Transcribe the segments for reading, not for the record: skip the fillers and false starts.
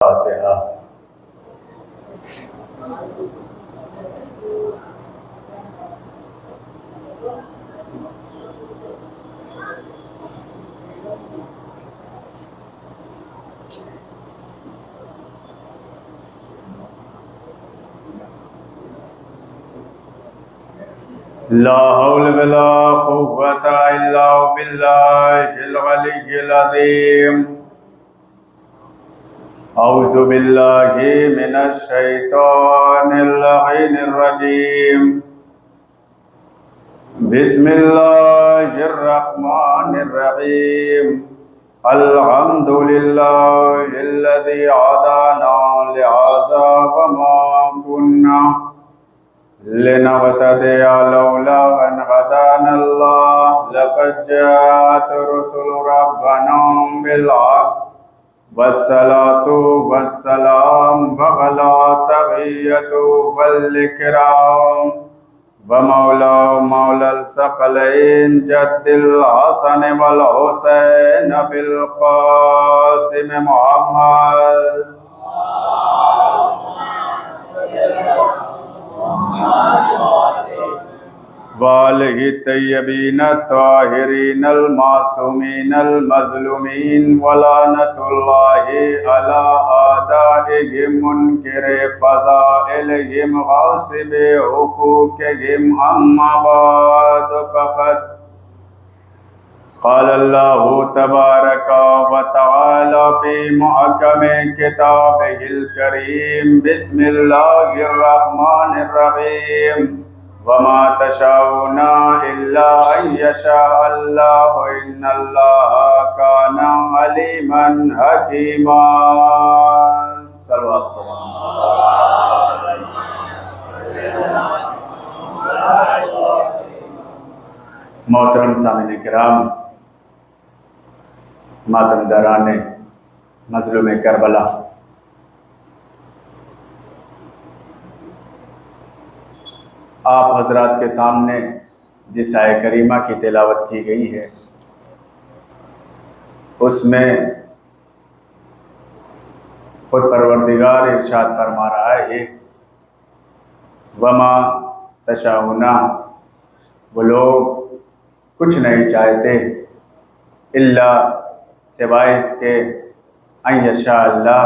الفاتحہ۔ لا حول ولا قوة إلا بالله العلي العظيم۔ أعوذ بالله من الشيطان اللعين الرجيم۔ بسم الله الرحمن الرحيم۔ الحمد لله الذي هدانا لهذا وما كنا لنهتدي لولا أن هدانا الله لقد جاءت رسل ربنا بالحق والصلاة والسلام وعلى تحية والإكرام ومولى الثقلين جد الحسن والحسين بالقاسم محمد وآلہ الطیبین الطاہرین المعصومین المظلومین ولعنۃ اللہ علی اعدائہم منکر فضائلہم غاصب حقوقہم اما بعد فقد قال اللہ تبارک وتعالی فی محکم کتابہ الکریم بسم اللہ الرحمن الرحیم وما تشاءون الا ان یشاء اللہ ان اللہ کان علیما حکیما۔ صلوات محترم سامعین کرام، ماتم داران مظلوم کربلا، آپ حضرات کے سامنے جس آیہ کریمہ کی تلاوت کی گئی ہے اس میں خود پروردگار ارشاد فرما رہا ہے وما تشاءون، وہ لوگ کچھ نہیں چاہتے الا سوائے اس کے ان یشاء اللہ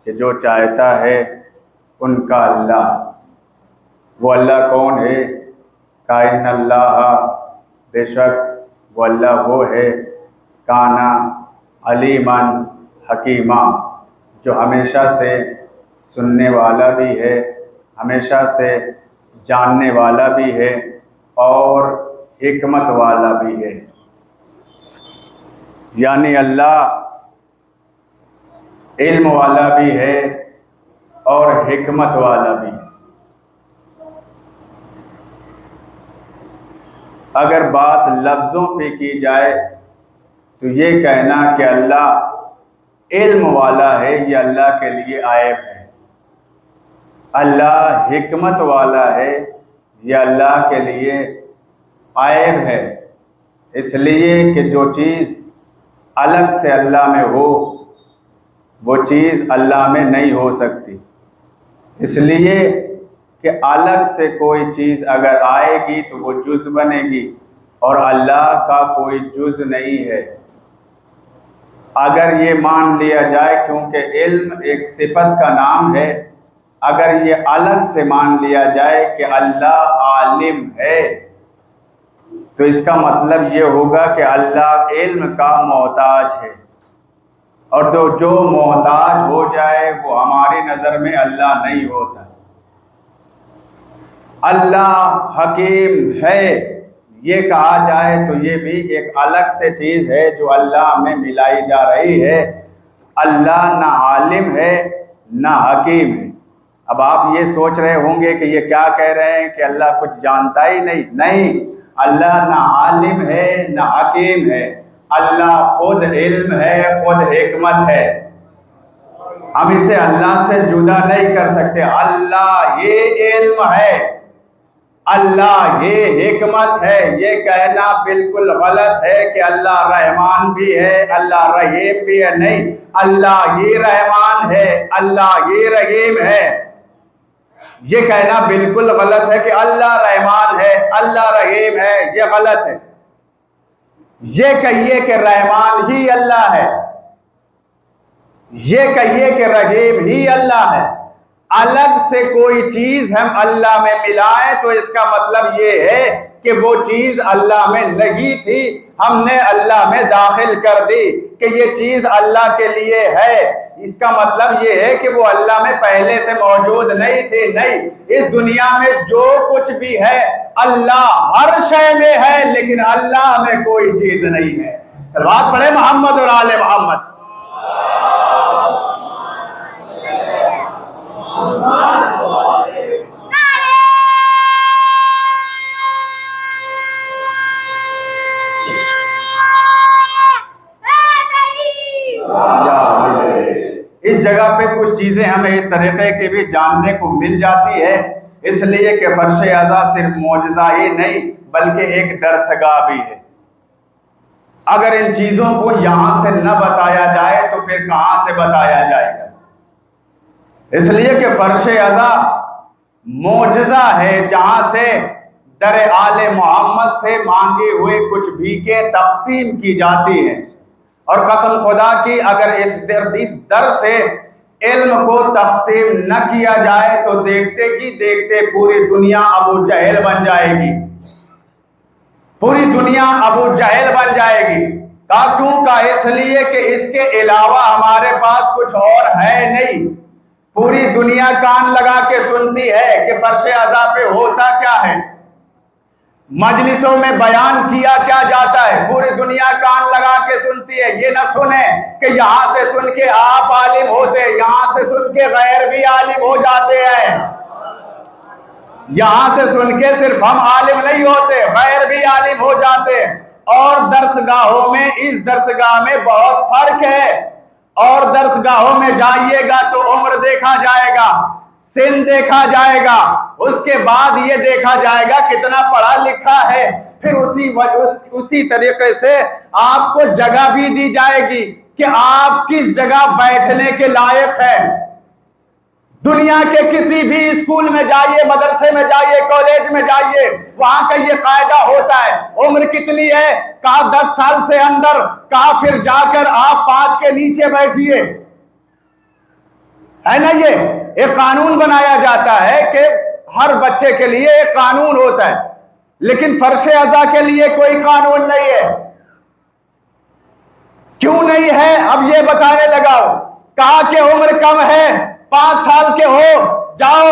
کہ جو چاہتا ہے ان کا اللہ۔ وہ اللہ کون ہے؟ کائن اللہ، بے شک وہ اللہ وہ ہے، کانا علیماً حکیمہ، جو ہمیشہ سے سننے والا بھی ہے، ہمیشہ سے جاننے والا بھی ہے اور حکمت والا بھی ہے۔ یعنی اللہ علم والا بھی ہے اور حکمت والا بھی ہے۔ اگر بات لفظوں پہ کی جائے تو یہ کہنا کہ اللہ علم والا ہے یہ اللہ کے لیے عیب ہے، اللہ حکمت والا ہے یہ اللہ کے لیے عیب ہے، اس لیے کہ جو چیز الگ سے اللہ میں ہو وہ چیز اللہ میں نہیں ہو سکتی، اس لیے کہ الگ سے کوئی چیز اگر آئے گی تو وہ جز بنے گی اور اللہ کا کوئی جز نہیں ہے۔ اگر یہ مان لیا جائے کیونکہ علم ایک صفت کا نام ہے، اگر یہ الگ سے مان لیا جائے کہ اللہ عالم ہے تو اس کا مطلب یہ ہوگا کہ اللہ علم کا محتاج ہے، اور تو جو محتاج ہو جائے وہ ہماری نظر میں اللہ نہیں ہوتا۔ اللہ حکیم ہے یہ کہا جائے تو یہ بھی ایک الگ سے چیز ہے جو اللہ میں ملائی جا رہی ہے۔ اللہ نہ عالم ہے نہ حکیم ہے۔ اب آپ یہ سوچ رہے ہوں گے کہ یہ کیا کہہ رہے ہیں کہ اللہ کچھ جانتا ہی نہیں، اللہ نہ عالم ہے نہ حکیم ہے، اللہ خود علم ہے، خود حکمت ہے، ہم اسے اللہ سے جدا نہیں کر سکتے۔ اللہ یہ علم ہے، اللہ یہ حکمت ہے، یہ کہنا بالکل غلط ہے کہ اللہ رحمان بھی ہے، اللہ رحیم بھی ہے۔ نہیں، اللہ ہی رحمان ہے، اللہ ہی رحیم ہے۔ یہ کہنا بالکل غلط ہے کہ اللہ رحمان ہے، اللہ رحیم ہے، یہ غلط ہے۔ یہ کہیے کہ رحمان ہی اللہ ہے، یہ کہیے کہ رحیم ہی اللہ ہے۔ الگ سے کوئی چیز ہم اللہ میں ملائیں تو اس کا مطلب یہ ہے کہ وہ چیز اللہ میں نہیں تھی، ہم نے اللہ میں داخل کر دی کہ یہ چیز اللہ کے لیے ہے۔ اس کا مطلب یہ ہے کہ وہ اللہ میں پہلے سے موجود نہیں تھی۔ نہیں، اس دنیا میں جو کچھ بھی ہے اللہ ہر شے میں ہے، لیکن اللہ میں کوئی چیز نہیں ہے۔ صلوات پڑھے محمد اور آل محمد۔ اس جگہ پہ کچھ چیزیں ہمیں اس طریقے کی بھی جاننے کو مل جاتی ہے، اس لیے کہ فرش اعضا صرف معجزہ ہی نہیں بلکہ ایک درسگاہ بھی ہے۔ اگر ان چیزوں کو یہاں سے نہ بتایا جائے تو پھر کہاں سے بتایا جائے گا؟ اس لیے کہ فرش اعضا معجزہ ہے جہاں سے در آل محمد سے مانگے ہوئے کچھ بھیکیں تقسیم کی جاتی ہیں، اور قسم خدا کی اگر اس در سے علم کو تقسیم نہ کیا جائے تو دیکھتے ہی دیکھتے پوری دنیا ابو جہل بن جائے گی، پوری دنیا ابو جہل بن جائے گی۔ کیوں کا؟ اس لیے کہ اس کے علاوہ ہمارے پاس کچھ اور ہے نہیں۔ پوری دنیا کان لگا کے سنتی ہے کہ فرش اعضا پہ ہوتا کیا ہے، مجلسوں میں بیان کیا کیا جاتا ہے، پوری دنیا کان لگا کے سنتی ہے۔ یہ نہ سنیں کہ یہاں سے سن کے آپ عالم ہوتے، یہاں سے سن کے غیر بھی عالم ہو جاتے ہیں، یہاں سے سن کے صرف ہم عالم نہیں ہوتے، غیر بھی عالم ہو جاتے۔ اور درسگاہوں میں، اس درسگاہ میں بہت فرق ہے۔ اور درسگاہوں میں جائیے گا تو عمر دیکھا جائے گا، سن دیکھا جائے گا، اس کے بعد یہ دیکھا جائے گا کتنا پڑھا لکھا ہے، پھر اسی طریقے سے آپ کو جگہ بھی دی جائے گی کہ آپ کس جگہ بیٹھنے کے لائق ہے۔ دنیا کے کسی بھی اسکول میں جائیے، مدرسے میں جائیے، کالج میں جائیے، وہاں کا یہ قاعدہ ہوتا ہے۔ عمر کتنی ہے؟ کہا 10 سال سے اندر، کہا پھر جا کر آپ 5 کے نیچے بیٹھیے، ہے نا؟ یہ ایک قانون بنایا جاتا ہے کہ ہر بچے کے لیے ایک قانون ہوتا ہے، لیکن فرش اعضا کے لیے کوئی قانون نہیں ہے۔ کیوں نہیں ہے؟ اب یہ بتانے لگا۔ کہا کہ عمر کم ہے، 5 سال کے ہو، جاؤ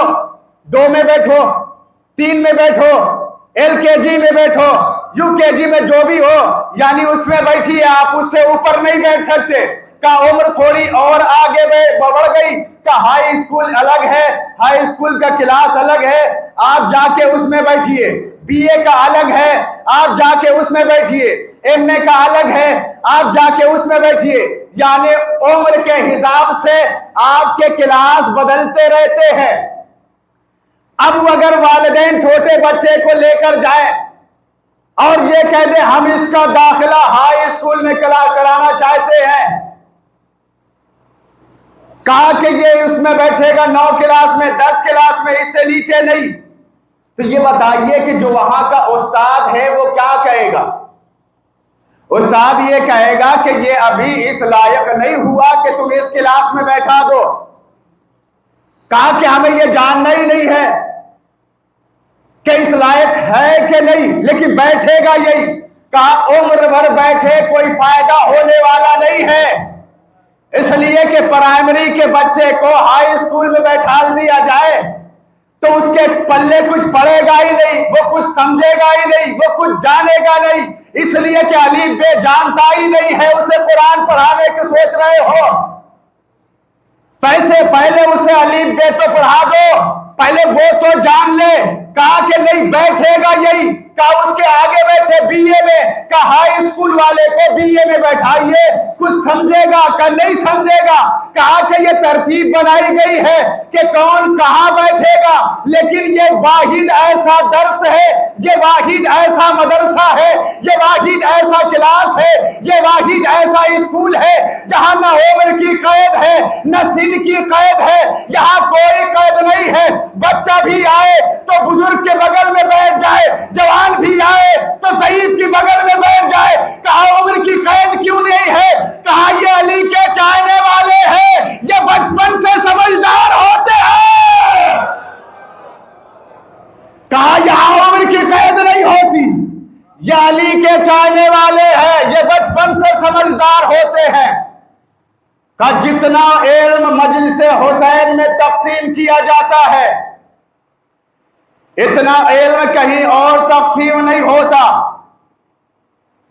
2 میں بیٹھو، 3 میں بیٹھو، LKG میں بیٹھو، UKG میں جو بھی ہو، یعنی اس میں بیٹھیے، آپ اس سے اوپر نہیں بیٹھ سکتے۔ کا عمر تھوڑی اور آگے بڑھ گئی، کا ہائی اسکول الگ ہے، ہائی اسکول کا کلاس الگ ہے، آپ جا کے اس میں بیٹھیے۔ BA کا الگ ہے، آپ جا کے اس میں بیٹھیے۔ MA کا الگ ہے، آپ جا کے اس میں بیٹھیے۔ یعنی عمر کے حساب سے آپ کے کلاس بدلتے رہتے ہیں۔ اب اگر والدین چھوٹے بچے کو لے کر جائیں اور یہ کہہ دیں ہم اس کا داخلہ ہائی اسکول میں کرانا چاہتے ہیں، کہا کہ یہ اس میں بیٹھے گا 9 کلاس میں، 10 کلاس میں، اس سے نیچے نہیں، تو یہ بتائیے کہ جو وہاں کا استاد ہے وہ کیا کہے گا؟ استاد یہ کہے گا کہ یہ ابھی اس لائق نہیں ہوا کہ تم اس کلاس میں بیٹھا دو۔ کہا کہ ہمیں یہ جاننا ہی نہیں ہے کہ اس لائق ہے کہ نہیں، لیکن بیٹھے گا یہی۔ کہا عمر بھر بیٹھے کوئی فائدہ ہونے والا نہیں ہے، اس لیے کہ پرائمری کے بچے کو ہائی اسکول میں بیٹھا دیا جائے تو اس کے پلے کچھ پڑے گا ہی نہیں، وہ کچھ سمجھے گا ہی نہیں، وہ کچھ جانے گا نہیں، اس لیے کہ الف بے جانتا ہی نہیں ہے، اسے قرآن پڑھانے کی سوچ رہے ہو۔ پہلے اسے الف بے تو پڑھا دو، پہلے وہ تو جان لے۔ کہا کہ نہیں، بیٹھے گا یہی، کہا اس کے آگے بیٹھے بی اے میں، کہا ہائی اسکول والے کو بی اے میں بیٹھائیے، کچھ سمجھے گا کہ نہیں سمجھے گا؟ کہا کہ یہ ترتیب بنائی گئی ہے کہ کون کہاں بیٹھے گا، لیکن یہ واحد ایسا درس ہے، یہ واحد ایسا مدرسہ ہے، یہ واحد ایسا کلاس ہے، یہ واحد ایسا اسکول ہے جہاں نہ عمر کی قید ہے نہ سن کی قید ہے، یہاں کوئی قید نہیں ہے۔ بچہ بھی آئے تو بزرگ کے بغل میں بیٹھ جائے، جوان بھی آئے تو ضعیف کی بغل میں بیٹھ جائے۔ کہا عمر کی قید کیوں نہیں ہے؟ کہا یہ علی کے چاہنے والے ہیں، یہ بچپن سے سمجھدار ہوتے ہیں۔ کہا یہاں عمر کی قید نہیں ہوتی، یہ علی کے چاہنے والے ہیں، یہ بچپن سے سمجھدار ہوتے ہیں۔ کہ جتنا علم مجلس حسین میں تقسیم کیا جاتا ہے اتنا علم کہیں اور تقسیم نہیں ہوتا۔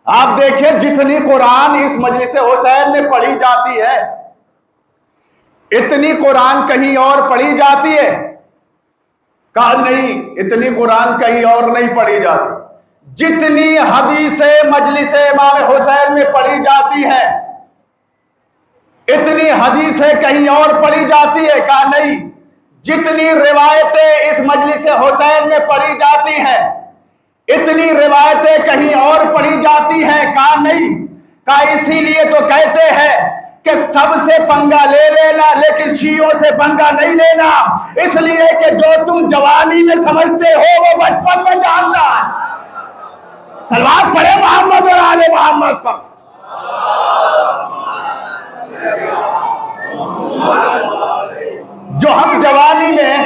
آپ دیکھیں جتنی قرآن اس مجلس حسین میں پڑھی جاتی ہے اتنی قرآن کہیں اور پڑھی جاتی ہے؟ کہا نہیں، اتنی قرآن کہیں اور نہیں پڑھی جاتی۔ جتنی حدیثیں مجلس امام حسین میں پڑھی جاتی ہے اتنی حدیثیں کہیں اور پڑھی جاتی ہے؟ کہا نہیں، جتنی روایتیں اس مجلس حسین میں پڑھی جاتی ہیں اتنی روایتیں کہیں اور پڑھی جاتی ہیں؟ کہا نہیں۔ کہا اسی لیے تو کہتے ہیں کہ سب سے پنگا لے لینا لیکن شیعوں سے پنگا نہیں لینا، اس لیے کہ جو تم جوانی میں سمجھتے ہو وہ بچپن میں جانتا ہے۔ صلوات پڑھے محمد اور آل محمد پر۔ جو ہم جوانی میں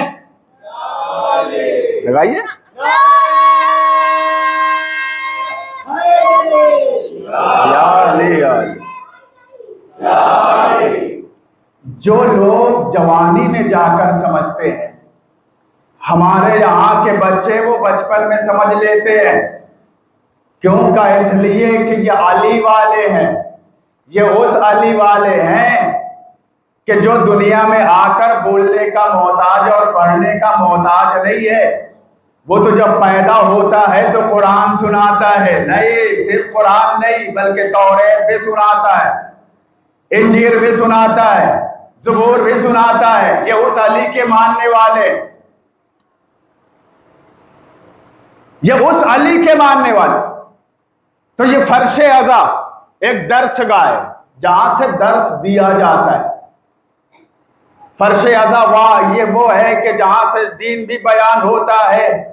لگائیے جو لوگ جوانی میں جا کر سمجھتے ہیں، ہمارے یہاں کے بچے وہ بچپن میں سمجھ لیتے ہیں۔ کیوں؟ کا اس لیے کہ یہ علی والے ہیں، یہ اس علی والے ہیں کہ جو دنیا میں آ کر بولنے کا محتاج اور پڑھنے کا محتاج نہیں ہے۔ وہ تو جب پیدا ہوتا ہے تو قرآن سناتا ہے، نہیں صرف قرآن نہیں بلکہ توریت بھی سناتا ہے، انجیل بھی سناتا ہے، زبور بھی سناتا ہے۔ یہ اس علی کے ماننے والے، یہ اس علی کے ماننے والے۔ تو یہ فرش ازا ایک درس گاہ ہے جہاں سے درس دیا جاتا ہے۔ فرش ازا یہ وہ ہے کہ جہاں سے دین بھی بیان ہوتا ہے،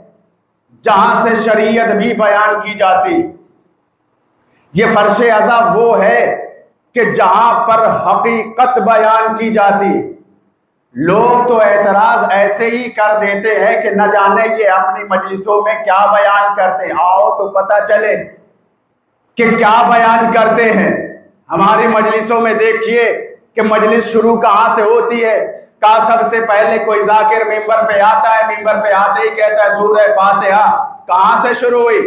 جہاں سے شریعت بھی بیان کی جاتی۔ یہ فرش ازا وہ ہے کہ جہاں پر حقیقت بیان کی جاتی۔ لوگ تو اعتراض ایسے ہی کر دیتے ہیں کہ نہ جانے یہ اپنی مجلسوں میں کیا بیان کرتے ہیں، آؤ تو پتہ چلے کہ کیا بیان کرتے ہیں۔ ہماری مجلسوں میں دیکھیے کہ مجلس شروع کہاں سے ہوتی ہے۔ کہا سب سے پہلے کوئی ذاکر ممبر پہ آتا ہے، ممبر پہ آتے ہی کہتا ہے سورہ فاتحہ۔ کہاں سے شروع ہوئی؟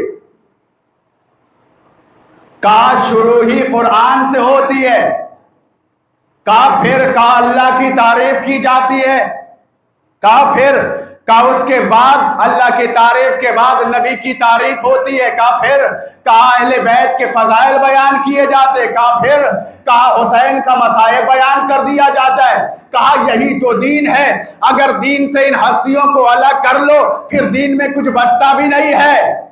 کہا شروع ہی قرآن سے ہوتی ہے۔ کہا پھر کہا اللہ کی تعریف کی جاتی ہے۔ کہا پھر کہا اس کے بعد اللہ کی تعریف کے بعد نبی کی تعریف ہوتی ہے۔ کہا پھر کہا اہل بیت کے فضائل بیان کیے جاتے۔ کہا پھر کہا حسین کا مصائب بیان کر دیا جاتا ہے۔ کہا یہی تو دین ہے، اگر دین سے ان ہستیوں کو الگ کر لو پھر دین میں کچھ بچتا بھی نہیں ہے۔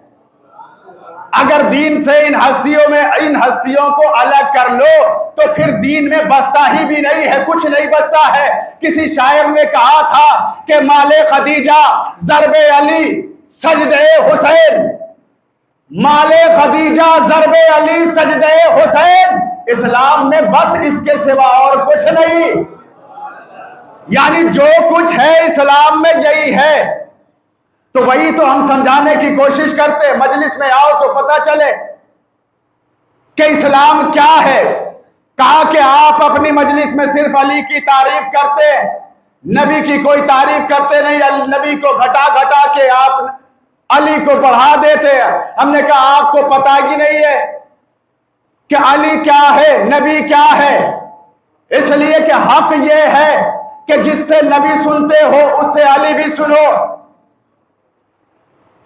اگر دین سے ان ہستیوں کو الگ کر لو تو پھر دین میں بستا ہی بھی نہیں ہے، کچھ نہیں بستا ہے۔ کسی شاعر نے کہا تھا کہ مال خدیجہ ضرب علی سجدے حسین، مال خدیجہ ضرب علی سجدے حسین۔ اسلام میں بس اس کے سوا اور کچھ نہیں، یعنی جو کچھ ہے اسلام میں یہی ہے۔ تو وہی تو ہم سمجھانے کی کوشش کرتے، مجلس میں آؤ تو پتہ چلے کہ اسلام کیا ہے۔ کہا کہ آپ اپنی مجلس میں صرف علی کی تعریف کرتے، نبی کی کوئی تعریف کرتے نہیں، نبی کو گھٹا گھٹا کے آپ علی کو بڑھا دیتے ہیں۔ ہم نے کہا آپ کو پتہ ہی نہیں ہے کہ علی کیا ہے، نبی کیا ہے۔ اس لیے کہ حق یہ ہے کہ جس سے نبی سنتے ہو اس سے علی بھی سنو۔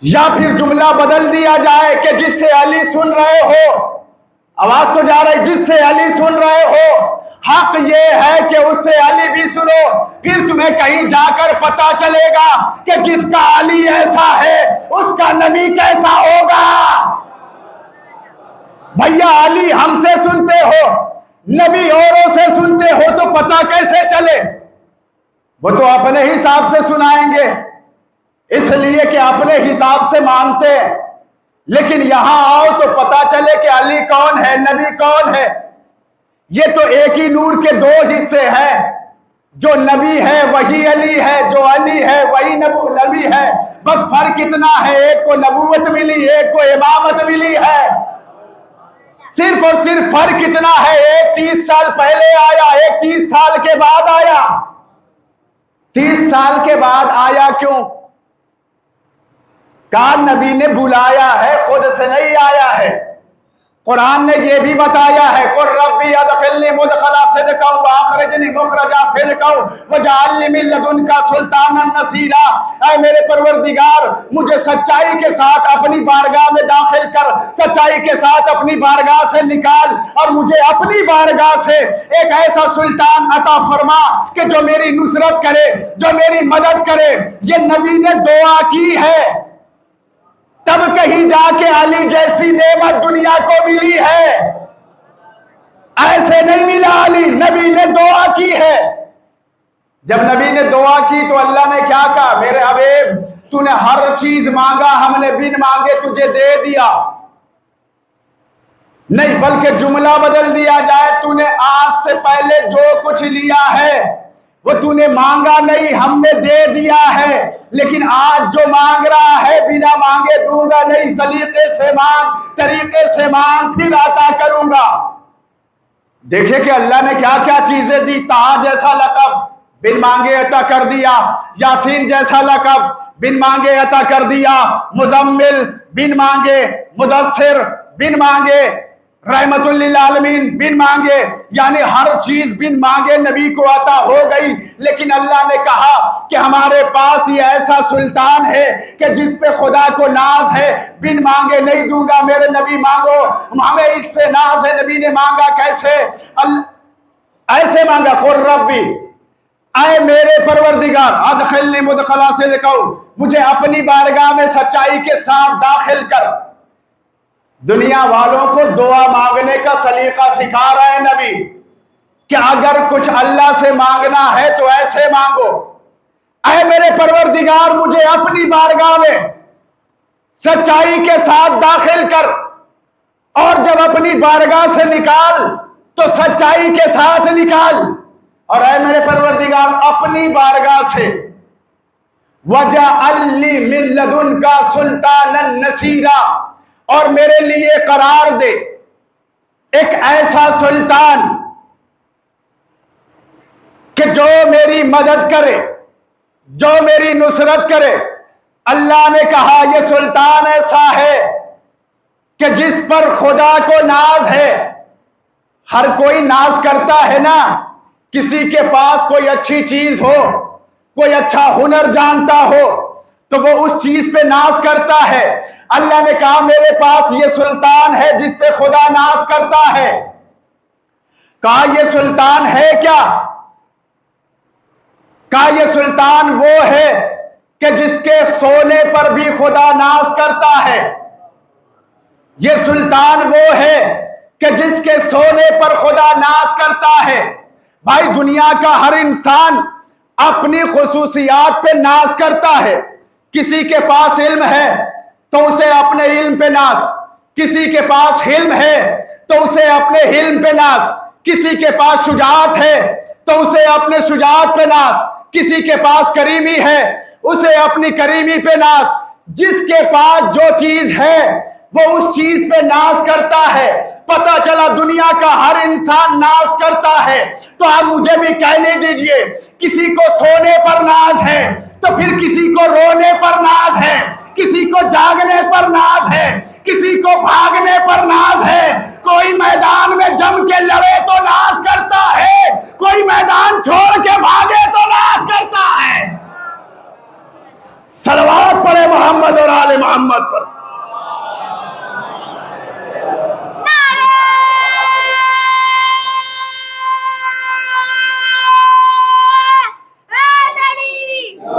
یا پھر جملہ بدل دیا جائے کہ جس سے علی سن رہے ہو، آواز تو جا رہی، جس سے علی سن رہے ہو، حق یہ ہے کہ اس سے علی بھی سنو، پھر تمہیں کہیں جا کر پتا چلے گا کہ جس کا علی ایسا ہے اس کا نبی کیسا ہوگا۔ بھیا علی ہم سے سنتے ہو، نبی اوروں سے سنتے ہو تو پتا کیسے چلے؟ وہ تو اپنے حساب سے سنائیں گے، اس لیے کہ اپنے حساب سے مانتے ہیں، لیکن یہاں آؤ تو پتا چلے کہ علی کون ہے، نبی کون ہے۔ یہ تو ایک ہی نور کے دو حصے ہیں، جو نبی ہے وہی علی ہے، جو علی ہے وہی نبی ہے، بس فرق اتنا ہے ایک کو نبوت ملی، ایک کو امامت ملی ہے، صرف اور صرف فرق اتنا ہے، ایک 30 سال پہلے آیا، ایک 30 سال کے بعد آیا۔ 30 سال کے بعد آیا کیوں؟ کہا نبی نے بلایا ہے، خود سے نہیں آیا ہے۔ قرآن نے یہ بھی بتایا ہے، قُلْ رَبِّ ادْخِلْنِی مُدْخَلَ صِدْقٍ وَأَخْرِجْنِی مُخْرَجَ صِدْقٍ وَاجْعَلْ لِی مِن لَّدُنْکَ سُلْطَانًا نَصِیرًا۔ اے میرے پروردگار، مجھے سچائی کے ساتھ اپنی بارگاہ میں داخل کر، سچائی کے ساتھ اپنی بارگاہ سے نکال، اور مجھے اپنی بارگاہ سے ایک ایسا سلطان عطا فرما کہ جو میری نصرت کرے، جو میری مدد کرے۔ یہ نبی نے دعا کی ہے، تب کہیں جا کے علی جیسی نعمت دنیا کو ملی ہے، ایسے نہیں ملا علی، نبی نے دعا کی ہے۔ جب نبی نے دعا کی تو اللہ نے کیا کہا؟ میرے حبیب تو نے ہر چیز مانگا، ہم نے بن مانگے تجھے دے دیا، نہیں بلکہ جملہ بدل دیا جائے، تو نے آج سے پہلے جو کچھ لیا ہے وہ تو نے مانگا نہیں، ہم نے دے دیا ہے، لیکن آج جو مانگ رہا ہے بنا مانگے دوں گا نہیں، سلیقے سے مانگ، طریقے سے مانگ، پھر عطا کروں گا۔ دیکھیں کہ اللہ نے کیا کیا چیزیں دی۔ طٰہٰ جیسا لقب بن مانگے عطا کر دیا، یاسین جیسا لقب بن مانگے عطا کر دیا، مزمل بن مانگے، مدثر بن مانگے، رحمت للعالمین بن مانگے، یعنی ہر چیز بن مانگے نبی کو عطا ہو گئی۔ لیکن اللہ نے کہا کہ ہمارے پاس یہ ایسا سلطان ہے کہ جس پہ خدا کو ناز ہے، بن مانگے نہیں دوں گا، میرے نبی مانگو، ہمیں اس پہ ناز ہے۔ نبی نے مانگا کیسے؟ ایسے مانگا، قُلْ رَبِّ، اے میرے پروردگار، ادخلنی مدخل صدق، مجھے اپنی بارگاہ میں سچائی کے ساتھ داخل کر۔ دنیا والوں کو دعا مانگنے کا سلیقہ سکھا رہے ہیں نبی کہ اگر کچھ اللہ سے مانگنا ہے تو ایسے مانگو، اے میرے پروردگار مجھے اپنی بارگاہ میں سچائی کے ساتھ داخل کر، اور جب اپنی بارگاہ سے نکال تو سچائی کے ساتھ نکال، اور اے میرے پروردگار اپنی بارگاہ سے وَجَعَلْ لِی مِن لَّدُنْکَ سُلْطَانًا نَصِیرًا، اور میرے لیے قرار دے ایک ایسا سلطان کہ جو میری مدد کرے، جو میری نصرت کرے۔ اللہ نے کہا یہ سلطان ایسا ہے کہ جس پر خدا کو ناز ہے۔ ہر کوئی ناز کرتا ہے نا، کسی کے پاس کوئی اچھی چیز ہو، کوئی اچھا ہنر جانتا ہو تو وہ اس چیز پہ ناز کرتا ہے۔ اللہ نے کہا میرے پاس یہ سلطان ہے جس پہ خدا ناز کرتا ہے۔ کہا یہ سلطان ہے کیا؟ کہا یہ سلطان وہ ہے کہ جس کے سونے پر بھی خدا ناز کرتا ہے۔ یہ سلطان وہ ہے کہ جس کے سونے پر خدا ناز کرتا ہے۔ بھائی دنیا کا ہر انسان اپنی خصوصیات پہ ناز کرتا ہے۔ کسی کے پاس علم ہے تو اسے اپنے علم پہ ناز، کسی کے پاس حلم ہے تو اسے اپنے حلم پہ ناز، کسی کے پاس شجاعت ہے تو اسے اپنے شجاعت پہ ناز، کسی کے پاس کریمی ہے اسے اپنی کریمی پہ ناز۔ جس کے پاس جو چیز ہے وہ اس چیز پہ ناز کرتا ہے۔ پتہ چلا دنیا کا ہر انسان ناز کرتا ہے، تو آپ مجھے بھی کہنے دیجئے، کسی کو سونے پر ناز ہے تو پھر کسی کو رونے پر ناز ہے، کسی کو جاگنے پر ناز ہے، کسی کو بھاگنے پر ناز ہے۔ کوئی میدان میں جم کے لڑے تو ناز کرتا ہے، کوئی میدان چھوڑ کے بھاگے تو ناز کرتا ہے۔ صلوات پڑھے محمد اور آل محمد۔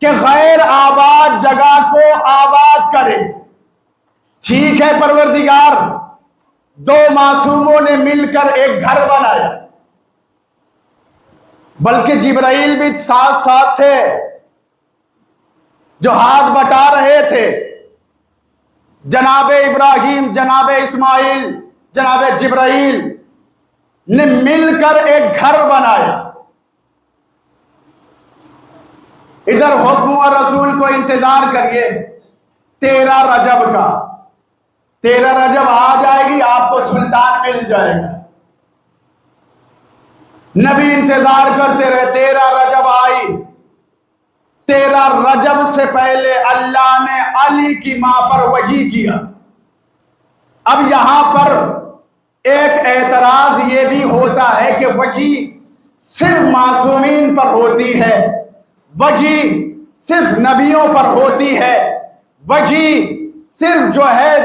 کہ غیر آباد جگہ کو آباد کرے۔ ٹھیک ہے پروردگار، دو معصوموں نے مل کر ایک گھر بنایا، بلکہ جبرائیل بھی ساتھ ساتھ تھے جو ہاتھ بٹا رہے تھے۔ جناب ابراہیم، جناب اسماعیل، جناب جبرائیل نے مل کر ایک گھر بنایا۔ ادھر حکم و رسول کو انتظار کریے 13 رجب کا، 13 رجب آ جائے گی، آپ کو سلطان مل جائے گا۔ نبی انتظار کرتے رہے، 13 رجب آئی۔ 13 رجب سے پہلے اللہ نے علی کی ماں پر وحی کیا۔ اب یہاں پر ایک اعتراض یہ بھی ہوتا ہے کہ وحی صرف معصومین پر ہوتی ہے، وحی صرف نبیوں پر ہوتی ہے، وحی صرف جو ہے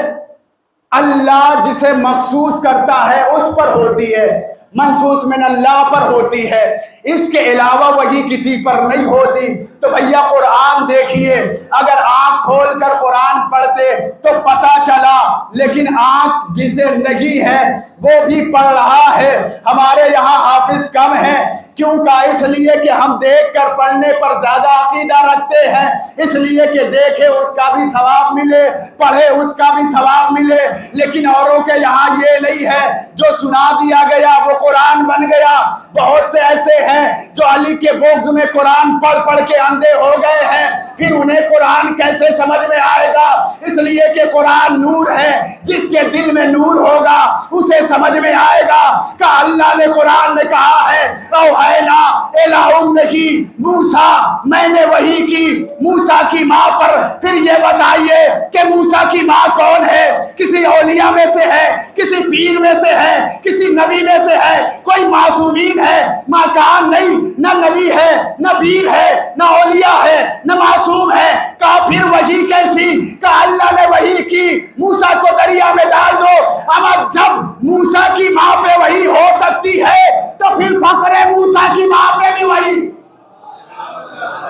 اللہ جسے مخصوص کرتا ہے اس پر ہوتی ہے، منصوص من اللہ پر ہوتی ہے، اس کے علاوہ وحی کسی پر نہیں ہوتی۔ تو بھیا قرآن دیکھیے، اگر آنکھ کھول کر قرآن پڑھتے تو پتہ چلا، لیکن آنکھ جسے نہیں ہے وہ بھی پڑھ رہا ہے۔ ہمارے یہاں حافظ کم ہیں، کیوں کا؟ اس لیے کہ ہم دیکھ کر پڑھنے پر زیادہ عقیدہ رکھتے ہیں، اس لیے کہ دیکھے اس کا بھی ثواب ملے، پڑھے اس کا بھی ثواب ملے۔ لیکن اوروں کے یہاں یہ نہیں ہے، جو سنا دیا گیا وہ قرآن بن گیا۔ بہت سے ایسے ہیں جو علی کے بغض میں قرآن پڑھ پڑھ کے اندھے ہو گئے ہیں، پھر انہیں قرآن کیسے سمجھ میں آئے گا؟ اس لیے کہ قرآن نور ہے، جس کے دل میں نور ہوگا اسے سمجھ میں آئے گا کہ اللہ نے قرآن میں کہا ہے اوحینا الی امکی موسیٰ، میں نے وحی کی موسیٰ کی ماں پر۔ پھر یہ بتائیے کہ موسیٰ کی ماں کون ہے؟ کسی اولیاء میں سے ہے، کسی پیر میں سے ہے، کسی نبی میں سے ہے؟ کوئی معصومین ہے؟ ماکان نہیں، نہ نبی ہے، نہ پیر ہے، نہ اولیاء ہے، نہ معصوم ہے۔ کہا پھر وحی کیسی؟ کہا اللہ نے وحی کی موسیٰ کو دریا میں ڈال دو۔ اما جب موسیٰ کی ماں پہ وحی ہو سکتی ہے تو پھر فخر موسیٰ کی ماں پہ بھی وحی،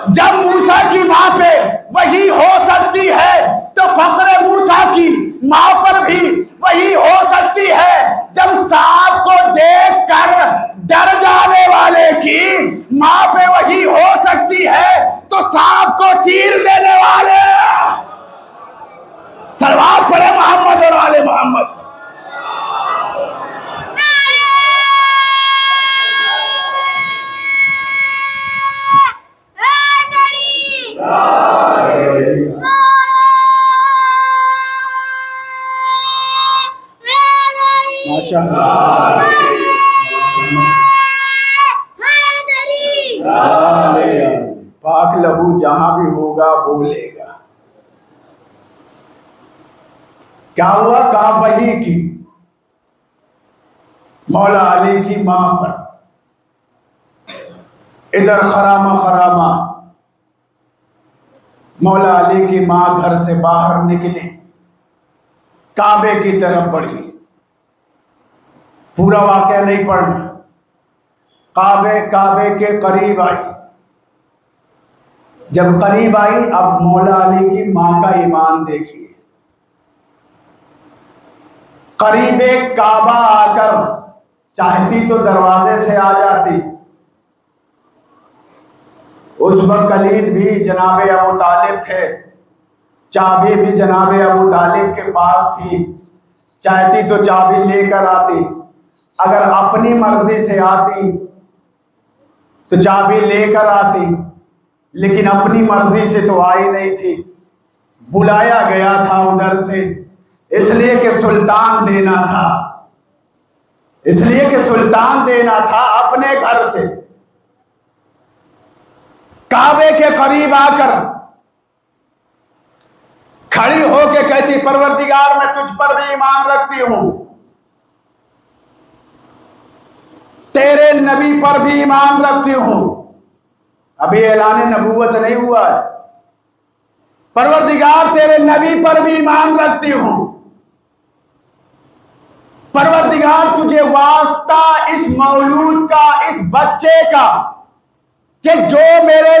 جب موسیٰ کی ماں پہ وحی ہو سکتی ہے تو فخر موسیٰ کی ماں پر بھی وحی ہو سکتی ہے۔ جب سانپ کو دیکھ کر ڈر جانے والے کی ماں پہ وحی ہو سکتی ہے تو سانپ کو چیر دینے والے سلوات پڑھے محمد اور آل محمد۔ پاک لہو جہاں بھی ہوگا بولے گا۔ کیا ہوا؟ کہا وحی کی مولا علی کی ماں پر۔ ادھر خرامہ خرامہ مولا علی کی ماں گھر سے باہر نکلی، کعبے کی طرف بڑھی۔ پورا واقعہ نہیں پڑھنا، کعبے کے قریب آئی۔ جب قریب آئی، اب مولا علی کی ماں کا ایمان دیکھیے۔ قریب کعبہ آ کر چاہتی تو دروازے سے آ جاتی، اس وقت کلید بھی جناب ابو طالب تھے، چابی بھی جناب ابو طالب کے پاس تھی، چاہتی تو چابی لے کر آتی۔ اگر اپنی مرضی سے آتی تو چابی لے کر آتی، لیکن اپنی مرضی سے تو آئی نہیں تھی، بلایا گیا تھا ادھر سے، اس لیے کہ سلطان دینا تھا، اس لیے کہ سلطان دینا تھا اپنے گھر سے۔ کعبے کے قریب آ کر کھڑی ہو کے کہتی پروردگار میں تجھ پر بھی ایمان رکھتی ہوں، تیرے نبی پر بھی ایمان رکھتی ہوں۔ ابھی اعلان نبوت نہیں ہوا ہے۔ پروردگار تیرے نبی پر بھی ایمان رکھتی ہوں، پروردگار تجھے واسطہ اس مولود کا، اس بچے کا، کہ جو میرے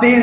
3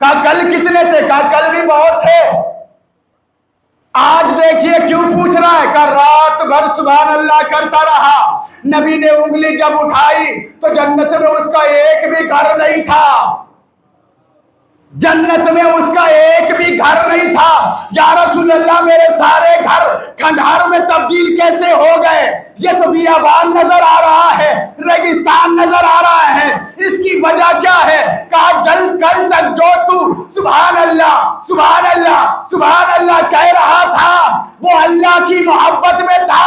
کہا کل کتنے تھے؟ کہا کل بھی بہت تھے۔ آج دیکھیے کیوں پوچھ رہا ہے؟ کہ رات بھر سبحان اللہ کرتا رہا، نبی نے انگلی جب اٹھائی تو جنت میں اس کا ایک بھی گھر نہیں تھا، جنت میں اس کا ایک بھی گھر نہیں تھا۔ یا رسول اللہ میرے سارے گھر کھنڈار میں تبدیل کیسے ہو گئے؟ یہ تو بیابان نظر آ رہا ہے، ریگستان نظر آ رہا ہے، اس کی وجہ کیا ہے؟ کہا جل کل تک جو تو سبحان اللہ سبحان اللہ سبحان اللہ کہہ رہا تھا وہ اللہ کی محبت میں تھا،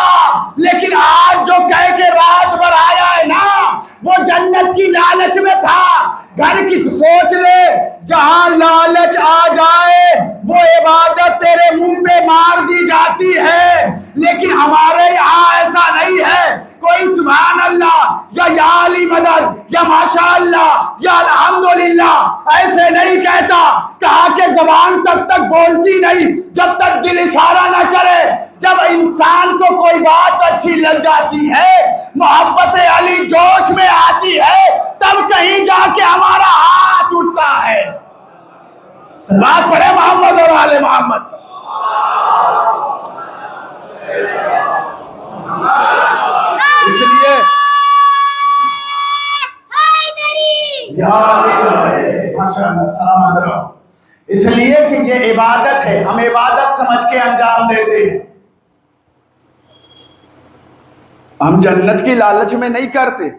لیکن آج جو کہہ کے رات بھر آیا ہے نا وہ جنت کی لالچ میں تھا۔ گھر کی سوچ لے، جہاں لالچ آ جائے وہ عبادت تیرے منہ پہ مار دی جاتی ہے، لیکن ہمارے یہاں ایسا نہیں ہے۔ کوئی سبحان اللہ یا علی مدد یا ماشاء اللہ یا الحمدللہ ایسے نہیں کہتا۔ کہا کہ زبان تب تک بولتی نہیں جب تک دل اشارہ نہ کرے۔ جب انسان کو کوئی بات اچھی لگ جاتی ہے، محبت علی جوش میں آتی ہے، تب کہیں جا کے ہمارا ہاتھ اٹھتا ہے۔ بات پڑھے محمد اور آل محمد۔ اس لیے سلامت رہو، اس لیے کہ یہ عبادت ہے، ہم عبادت سمجھ کے انجام دیتے ہیں، ہم جنت کی لالچ میں نہیں کرتے،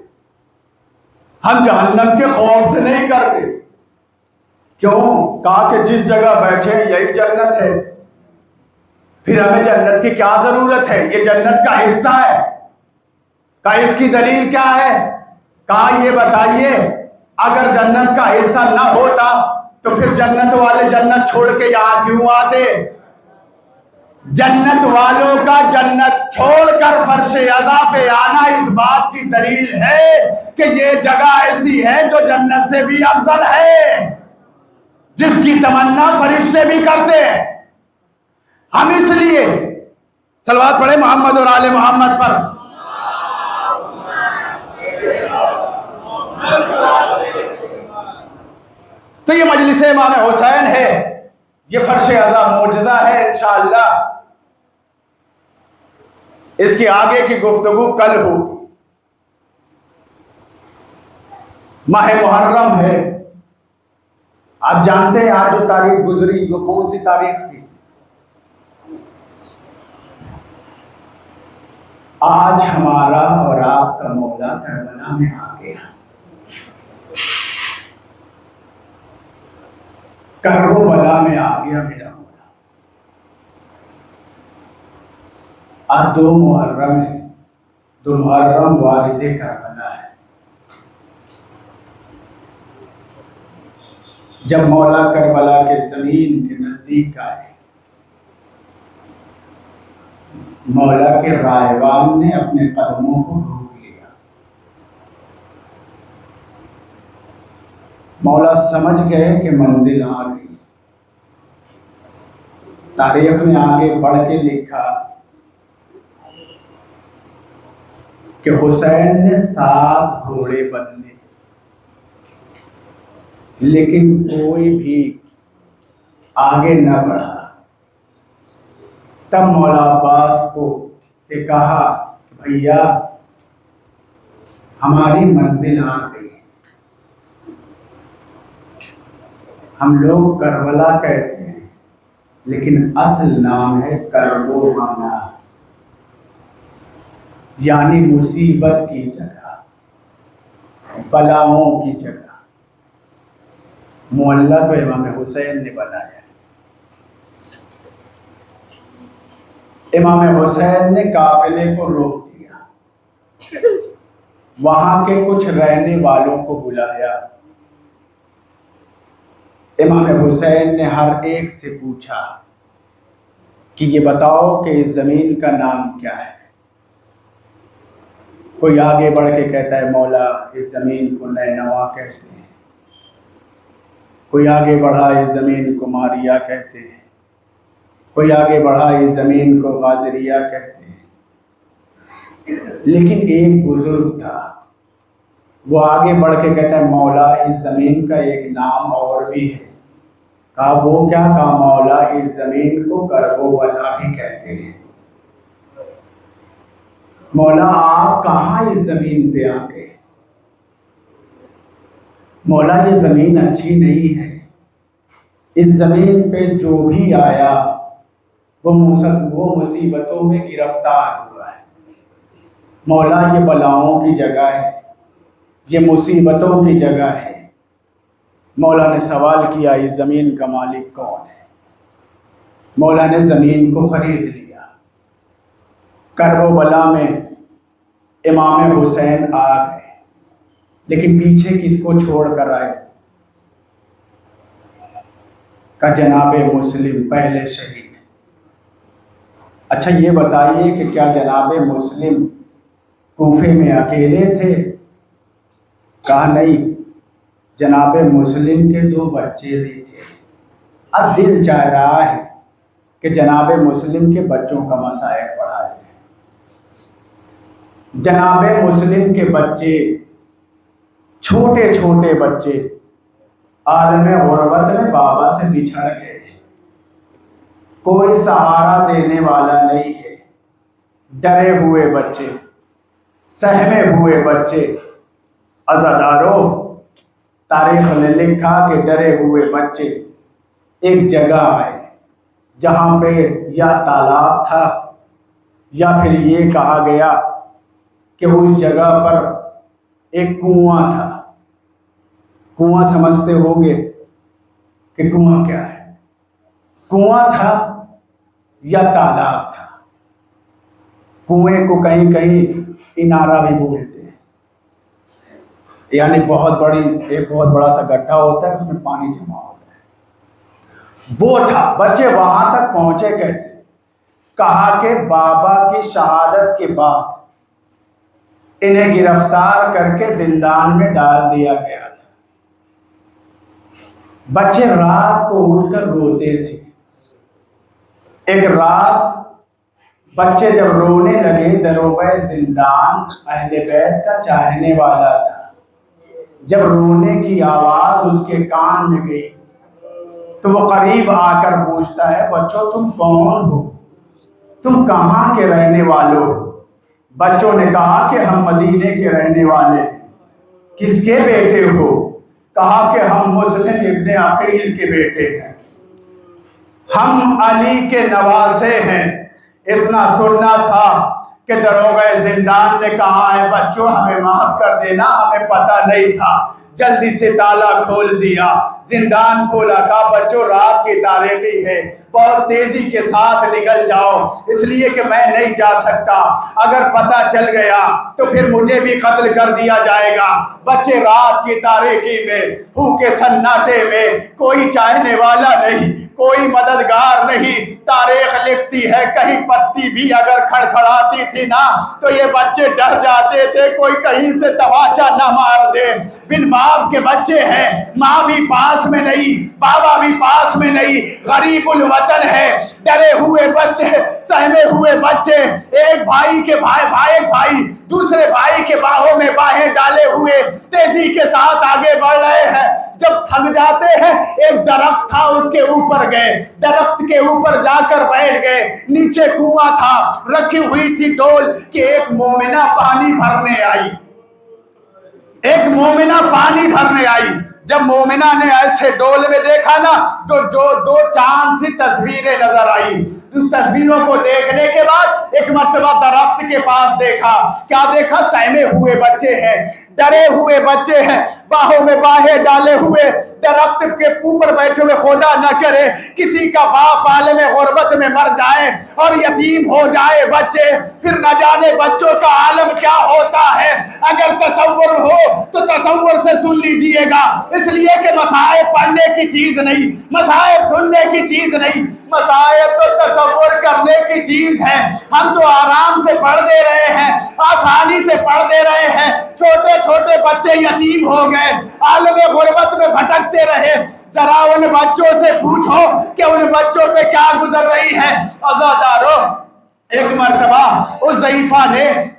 ہم جہنم کے خوف سے نہیں کرتے۔ کیوں؟ کہا کہ جس جگہ بیٹھے یہی جنت ہے، پھر ہمیں جنت کی کیا ضرورت ہے؟ یہ جنت کا حصہ ہے۔ کہا اس کی دلیل کیا ہے؟ کہا یہ بتائیے اگر جنت کا حصہ نہ ہوتا تو پھر جنت والے جنت چھوڑ کے یہاں کیوں آتے؟ جنت والوں کا جنت چھوڑ کر فرش عزا پہ آنا اس بات کی دلیل ہے کہ یہ جگہ ایسی ہے جو جنت سے بھی افضل ہے، جس کی تمنا فرشتے بھی کرتے ہیں۔ ہم اس لیے صلوات پڑھیں محمد اور آل محمد پر۔ تو یہ مجلس امام حسین ہے، یہ فرش عزا معجزہ ہے انشاءاللہ۔ اس کی آگے کی گفتگو کل ہوگی۔ ماہ محرم ہے، آپ جانتے ہیں آج جو تاریخ گزری وہ کون سی تاریخ تھی؟ آج ہمارا اور آپ کا مولا کربلا میں آ گیا، کرب و بلا میں آ گیا میرا مولا۔ آج 2 محرم ہے، 2 محرم والد کربلا ہے۔ جب مولا کربلا کے زمین کے نزدیک آئے، مولا کے رائبان نے اپنے قدموں کو روک لیا۔ مولا سمجھ گئے کہ منزل آ گئی۔ تاریخ نے آگے بڑھ کے لکھا کہ حسین نے 7 گھوڑے بدلے، لیکن کوئی بھی آگے نہ بڑھا۔ تب مولا عباس کو سے کہا کہ بھیا ہماری منزل آ گئی، ہم لوگ کربلا کہتے ہیں لیکن اصل نام ہے کرب و منا، یعنی مصیبت کی جگہ، بلاؤں کی جگہ۔ معلّہ تو امام حسین نے بنایا۔ امام حسین نے قافلے کو روک دیا، وہاں کے کچھ رہنے والوں کو بلایا۔ امام حسین نے ہر ایک سے پوچھا کہ یہ بتاؤ کہ اس زمین کا نام کیا ہے؟ کوئی آگے بڑھ کے کہتا ہے مولا اس زمین کو نینوا کہتے ہیں، کوئی آگے بڑھا اس زمین کو ماریا کہتے ہیں، کوئی آگے بڑھا اس زمین کو غازریہ کہتے ہیں۔ لیکن ایک بزرگ تھا وہ آگے بڑھ کے کہتا ہے مولا اس زمین کا ایک نام اور بھی ہے. کہا وہ کیا؟ کہا مولا اس زمین کو کرب و بلا بھی کہتے ہیں. مولا آپ کہاں اس زمین پہ آ گئے؟ مولا یہ زمین اچھی نہیں ہے. اس زمین پہ جو بھی آیا وہ مصیبتوں میں گرفتار ہوا ہے. مولا یہ بلاؤں کی جگہ ہے، یہ مصیبتوں کی جگہ ہے. مولا نے سوال کیا اس زمین کا مالک کون ہے؟ مولا نے زمین کو خرید لیا. کرب و بلا میں امام حسین آ گئے، لیکن پیچھے کس کو چھوڑ کر آئے؟ کہ جناب مسلم پہلے شہید. اچھا یہ بتائیے کہ کیا جناب مسلم کوفے میں اکیلے تھے؟ کہا نہیں، جناب مسلم کے 2 بچے بھی تھے. اب دل چاہ رہا ہے کہ جناب مسلم کے بچوں کا مسائل پڑھا جائے. جناب مسلم کے بچے، چھوٹے چھوٹے بچے، عالم غربت میں بابا سے بچھڑ گئے. کوئی سہارا دینے والا نہیں ہے. ڈرے ہوئے بچے، سہمے ہوئے بچے. عزادارو، تاریخ نے لکھا کہ ڈرے ہوئے بچے ایک جگہ آئے جہاں پہ یا تالاب تھا یا پھر یہ کہا گیا کہ اس جگہ پر ایک کنواں تھا. کنواں سمجھتے ہوں گے کہ کنواں کیا ہے. کنواں تھا یا تالاب تھا. کنویں کو کہیں کہیں انارہ بھی بولتے ہیں، یعنی ایک بہت بڑا سا گڈھا ہوتا ہے، اس میں پانی جمع ہوتا ہے. وہ تھا. بچے وہاں تک پہنچے کیسے؟ کہا کہ بابا کی شہادت کے بعد انہیں گرفتار کر کے زندان میں ڈال دیا گیا تھا. بچے رات کو اٹھ کر روتے تھے. ایک رات بچے جب رونے لگے، دروغ زندان اہل بیت کا چاہنے والا تھا. جب رونے کی آواز اس کے کان میں گئی تو وہ قریب آ کر پوچھتا ہے بچوں تم کون ہو؟ تم کہاں کے رہنے والے ہو؟ بچوں نے کہا کہ ہم مدینے کے رہنے والے. کس کے بیٹے ہو؟ کہا کہ ہم مسلم ابن عقیل کے بیٹے ہیں، ہم علی کے نواسے ہیں. اتنا سننا تھا کہ دروغ زندان نے کہا ہے بچوں ہمیں معاف کر دینا، ہمیں پتہ نہیں تھا. جلدی سے تالا کھول دیا، زندان کھولا. کہا بچوں رات کی تاریخی ہے، بہت تیزی کے ساتھ نکل جاؤ، اس لیے کہ میں نہیں جا سکتا. اگر پتہ چل گیا تو پھر مجھے بھی قتل کر دیا جائے گا. بچے رات کی تاریخی میں، بھوکے سناٹے میں، کوئی چاہنے والا نہیں، کوئی مددگار نہیں. تاریخ لکھتی ہے کہیں پتی بھی اگر کھڑکھڑاتی تھی نا تو یہ بچے ڈر جاتے تھے کوئی کہیں سے تماچا نہ مار دے. بن باپ کے بچے ہیں، ماں بھی پاس میں نہیں، بابا بھی پاس میں نہیں، غریب الوطن ہے. ڈرے ہوئے بچے، سہمے ہوئے بچے، ایک بھائی کے بھائی دوسرے بھائی کے باہوں میں باہیں ڈالے ہوئے تیزی کے ساتھ آگے بڑھ رہے ہیں. جب تھک جاتے ہیں ایک درخت تھا اس کے اوپر گئے، درخت کے اوپر جا کر بیٹھ گئے. نیچے کنواں تھا، رکھی ہوئی تھی ڈول کہ ایک مومنہ پانی بھرنے آئی. ایک مومنہ پانی بھرنے آئی. جب مومنہ نے ایسے ڈول میں دیکھا نا تو جو 2 چاند سی تصویریں نظر آئی. اس تصویروں کو دیکھنے کے بعد ایک مرتبہ درخت کے پاس دیکھا. کیا دیکھا؟ سہمے ہوئے بچے ہیں، ڈرے ہوئے بچے ہیں، باہوں میں باہیں ڈالے ہوئے درخت کے اوپر بیٹھے ہوئے. خدا نہ کرے کسی کا باپ عالم غربت میں مر جائے اور یتیم ہو جائے بچے، پھر نہ جانے بچوں کا عالم کیا ہوتا ہے. اگر تصور ہو تو تصور سے سن لیجئے گا، اس لیے کہ مصائب پڑھنے کی چیز نہیں، مصائب سننے کی چیز نہیں، مصائب تو تصور کرنے کی چیز ہے. ہم تو آرام سے پڑھ دے رہے ہیں، آسانی سے پڑھ دے رہے ہیں. چھوٹے چھوٹے بچے یتیم ہو گئے، عالم غربت میں بھٹکتے رہے. ذرا ان بچوں سے پوچھو کہ ان بچوں پہ کیا گزر رہی ہے. عزادارو، ایک مرتبہ اس ضعیفہ نے